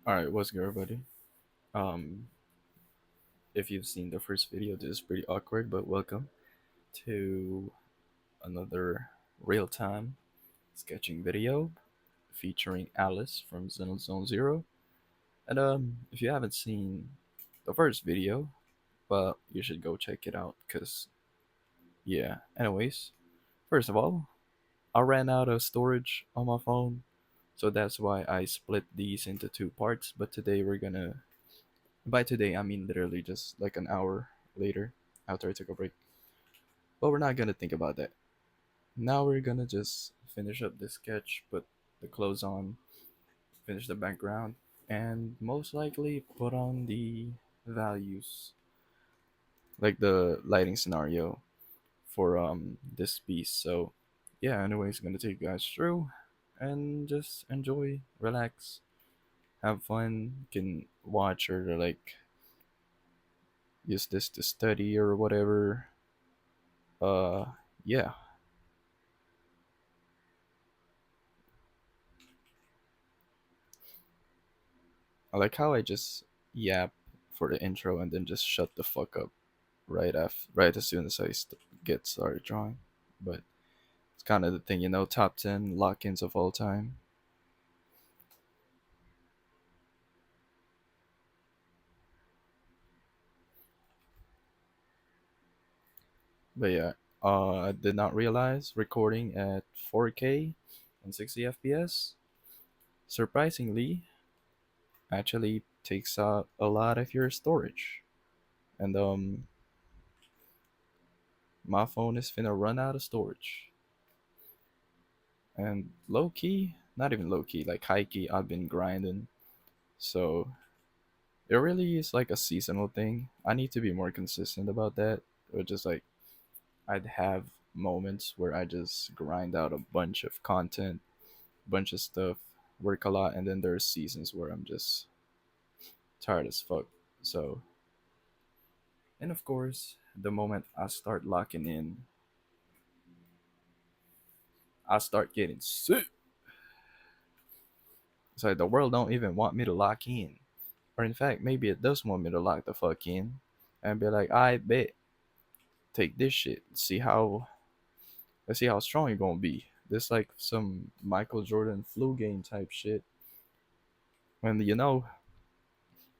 All right, what's good, everybody? Um, if you've seen the first video, this is pretty awkward, but welcome to another real-time sketching video featuring Alice from Zone Zero. And if you haven't seen the first video, well, you should go check it out, cause yeah. Anyways, first of all, I ran out of storage on my phone, so that's why I split these into two parts. But today we're gonna By today, I mean literally just like an hour later after I took a break. But we're not gonna think about that. Now we're gonna just finish up this sketch, put the clothes on, finish the background, and most likely put on the values, like the lighting scenario for this piece. So yeah, anyways, gonna take you guys through and just enjoy, relax, have fun. You can watch or like use this to study or whatever. Uh, yeah. I like how I just yap for the intro and then just shut the fuck up right as soon as get started drawing. But it's kind of the thing, top 10 lock-ins of all time. But yeah, I did not realize recording at 4K and 60 FPS surprisingly actually takes up a lot of your storage. And my phone is finna run out of storage. And low key, not even low key, like high key, I've been grinding. So it really is like a seasonal thing. I need to be more consistent about that. Or just like I'd have moments where I just grind out a bunch of content, bunch of stuff, work a lot, and then there's seasons where I'm just tired as fuck. So, and of course, the moment I start locking in, I start getting sick. It's like the world don't even want me to lock in. Or in fact, maybe it does want me to lock the fuck in and be like, I bet, take this shit. Let's see how strong you're gonna be. This like some Michael Jordan flu game type shit. When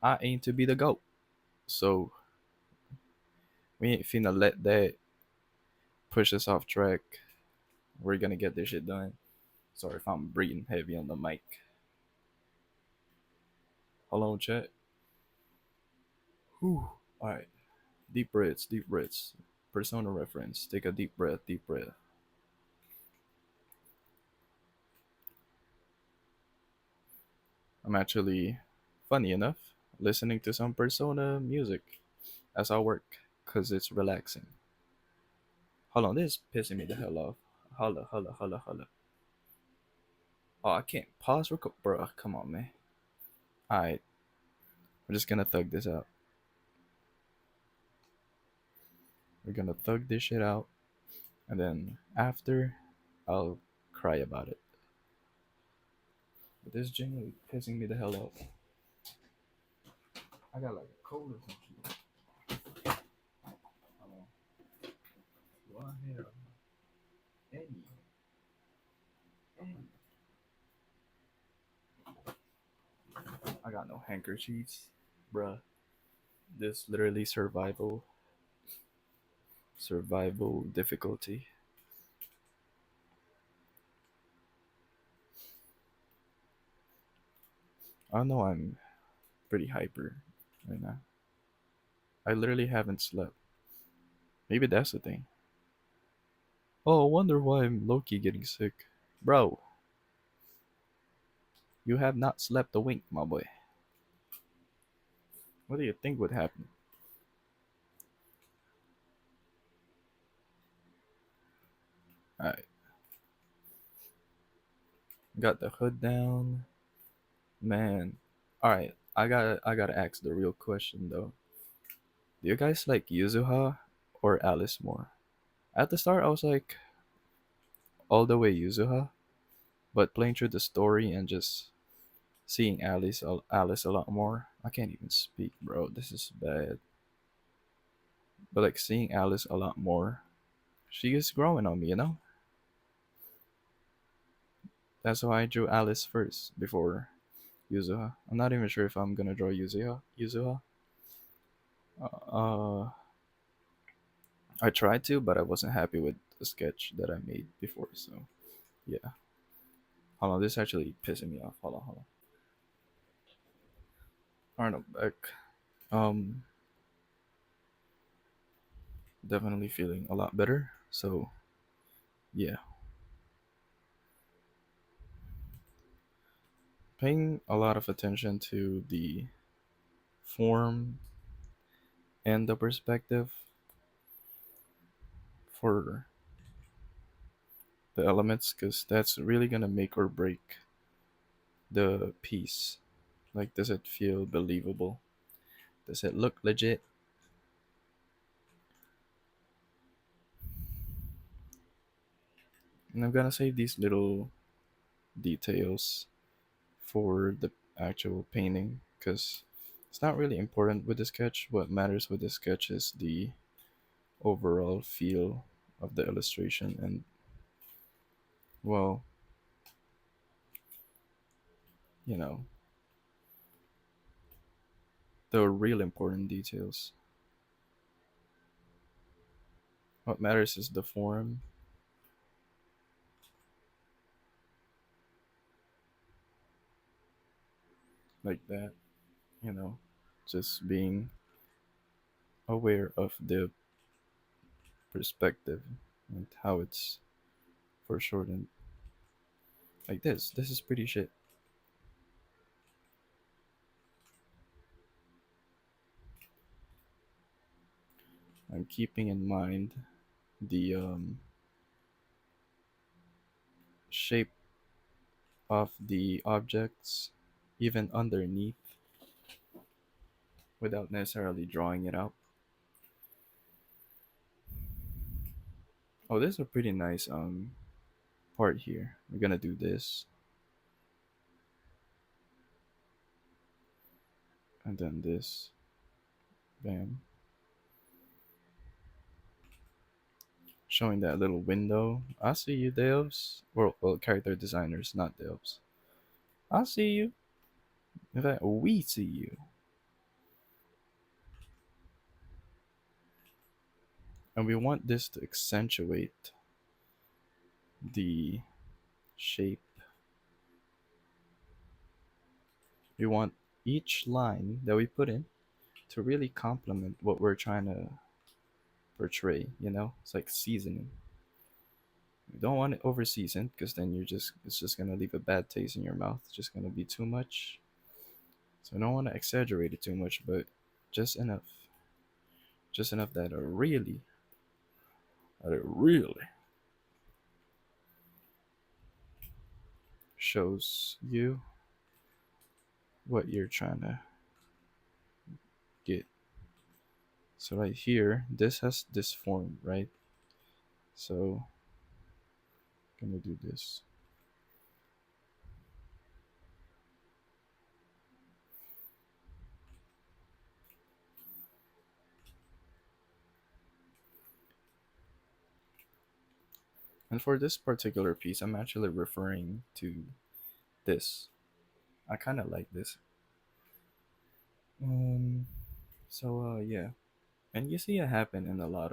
I aim to be the GOAT. So we ain't finna let that push us off track. We're gonna get this shit done. Sorry if I'm breathing heavy on the mic. Hold on, chat. Whew. Alright. Deep breaths, deep breaths. Persona reference. Take a deep breath, deep breath. I'm actually, funny enough, listening to some Persona music as I work, cause it's relaxing. Hold on, this is pissing me the hell off. Holla, holla, holla, holla. Oh, I can't pause record, bruh. Come on, man. Alright, we're just gonna thug this out. We're gonna thug this shit out, and then after, I'll cry about it. But this is genuinely pissing me the hell off. I got like a cold or something. Hold on. Do I have any? Any? I got no handkerchiefs, bruh. This literally survival difficulty. I know I'm pretty hyper right now. I literally haven't slept. Maybe that's the thing. Oh, I wonder why I'm low-key getting sick. Bro, you have not slept a wink, my boy. What do you think would happen? Alright, got the hood down. Man. Alright, I gotta ask the real question though. Do you guys like Yuzuha or Alice more? At the start I was like all the way Yuzuha, but playing through the story and just seeing Alice a lot more. I can't even speak, bro. This is bad. But like seeing Alice a lot more, she is growing on me, you know. That's why I drew Alice first before Yuzuha. I'm not even sure if I'm gonna draw Yuzuha. Uh, I tried to, but I wasn't happy with the sketch that I made before. So yeah, hold on. This is actually pissing me off. Hold on. Alright, I'm back. Um, definitely feeling a lot better. So yeah, paying a lot of attention to the form and the perspective for the elements, because that's really gonna make or break the piece. Like, does it feel believable? Does it look legit? And I'm gonna save these little details for the actual painting because it's not really important with the sketch. What matters with the sketch is the overall feel of the illustration and, well, you know, the real important details. What matters is the form, like that, you know, just being aware of the perspective and how it's foreshortened. Like this. This is pretty shit. I'm keeping in mind the shape of the objects even underneath without necessarily drawing it out. Oh, this is a pretty nice part here. We're gonna do this and then this. Bam. Showing that little window. I see you, devs. Well, character designers, not devs. I see you. In fact, we see you. And we want this to accentuate the shape. We want each line that we put in to really complement what we're trying to portray, you know? It's like seasoning. You don't want it over seasoned because then it's just gonna leave a bad taste in your mouth. It's just gonna be too much. So I don't want to exaggerate it too much, but just enough. Just enough that it really shows you what you're trying to get. So right here, this has this form, right? So I'm gonna do this. And for this particular piece, I'm actually referring to this. I kind of like this. Um. Yeah, and you see it happen in a lot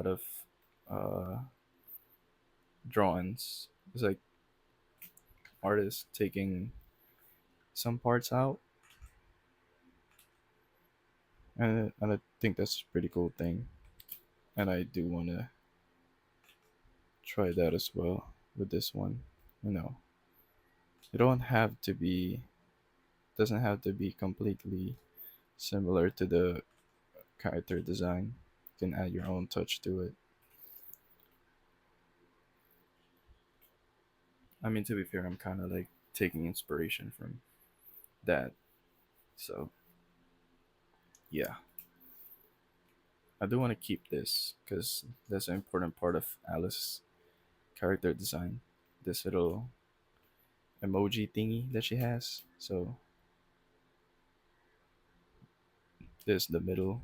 of uh drawings. It's like artists taking some parts out, and I think that's a pretty cool thing. And I do want to try that as well with this one. You know, you don't have to be doesn't have to be completely similar to the character design. You can add your own touch to it. I mean, to be fair, I'm kind of like taking inspiration from that. So yeah, I do want to keep this because that's an important part of Alice's character design. This little emoji thingy that she has. So this the middle.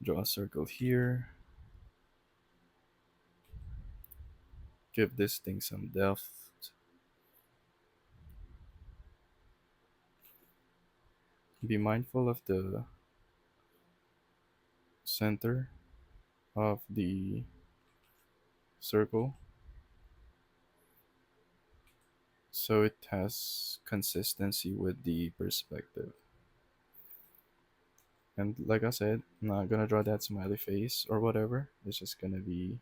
Draw a circle here. Give this thing some depth. Be mindful of the center of the circle so it has consistency with the perspective. And like I said, I'm not gonna draw that smiley face or whatever. It's just gonna be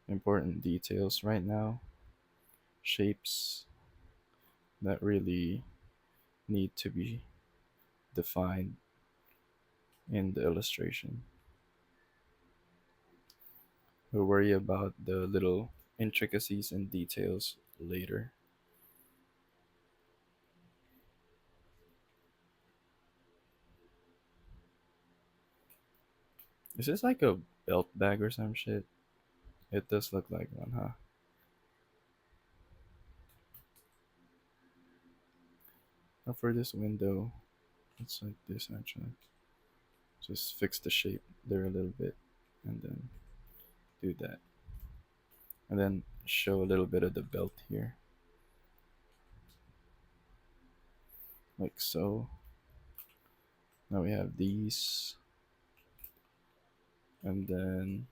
important details right now, shapes that really need to be defined in the illustration. We'll worry about the little intricacies and details later. Is this like a belt bag or some shit? It does look like one, huh? But for this window, it's like this actually. Just fix the shape there a little bit and then do that. And then show a little bit of the belt here, like so. Now we have these, and then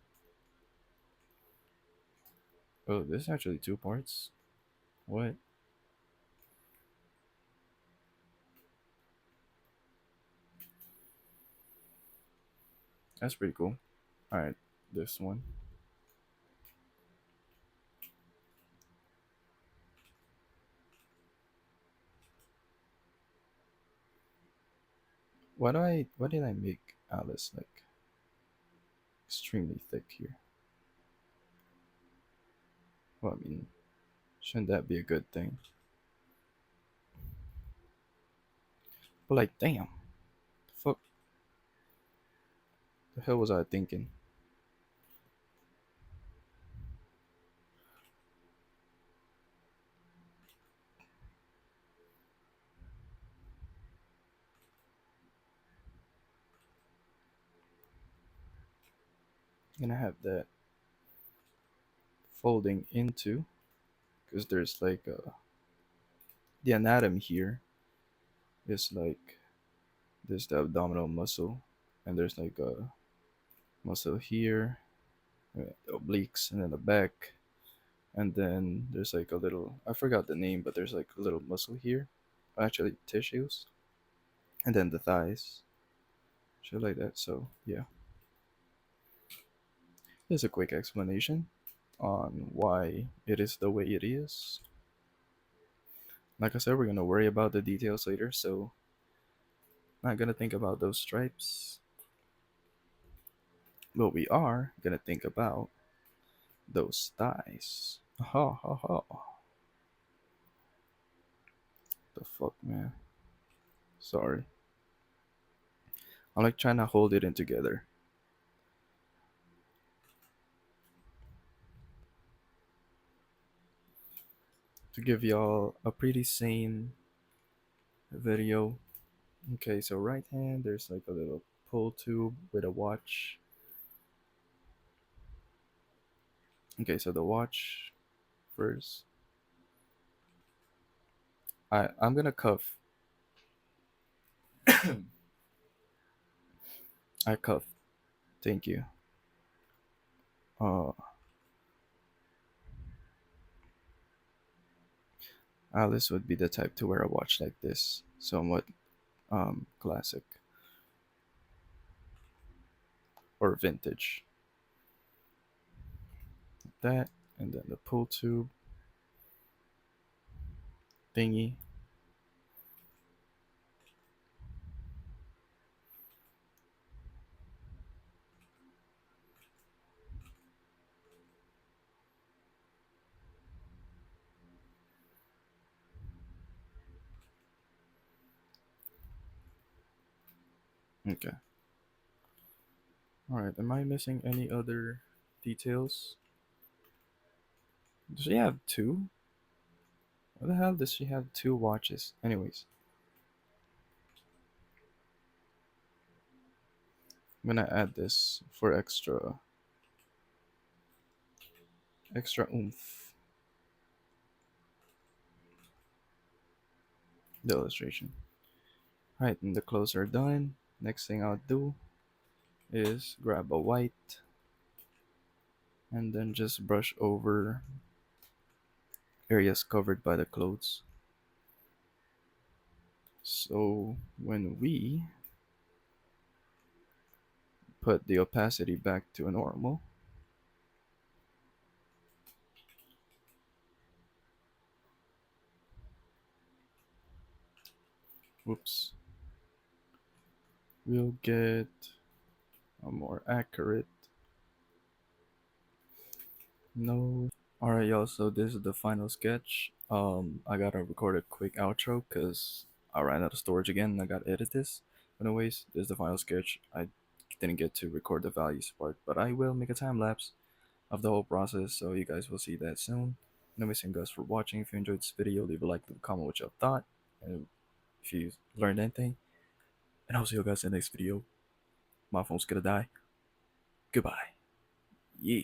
oh, this is actually two parts. What? That's pretty cool. All right, this one. Why did I make Alice like extremely thick here? Well, I mean, shouldn't that be a good thing? But like, damn, the fuck, the hell was I thinking? I'm gonna have that folding into because there's like the anatomy here is like there's the abdominal muscle and there's like a muscle here, the obliques, and then the back, and then there's like a little I forgot the name, but there's like a little muscle here, actually tissues, and then the thighs, shit like that. So yeah, there's a quick explanation on why it is the way it is. Like I said, we're gonna worry about the details later, so not gonna think about those stripes, but we are gonna think about those thighs. Ha ha ha. The fuck, man. Sorry. I'm like trying to hold it in together to give y'all a pretty sane video. Okay, so right hand, there's like a little pull tube with a watch. Okay, so the watch first. I'm gonna cuff. I cuff. Thank you. Uh, Alice would be the type to wear a watch like this, somewhat classic or vintage. That and then the pull tube thingy. Okay. All right. Am I missing any other details? Does she have two? What the hell does she have two watches? Anyways, I'm gonna add this for extra oomph. The illustration. Right, and the clothes are done. Next thing I'll do is grab a white and then just brush over areas covered by the clothes. So when we put the opacity back to normal, whoops, we'll get a more accurate nose. Alright, y'all, so this is the final sketch. I gotta record a quick outro because I ran out of storage again and I gotta edit this. But anyways, this is the final sketch. I didn't get to record the values part, but I will make a time lapse of the whole process, so you guys will see that soon. Anyways, thank you guys for watching. If you enjoyed this video, leave a like, leave a comment what you thought, and if you learned anything. And I'll see you guys in the next video. My phone's gonna die. Goodbye. Yeah.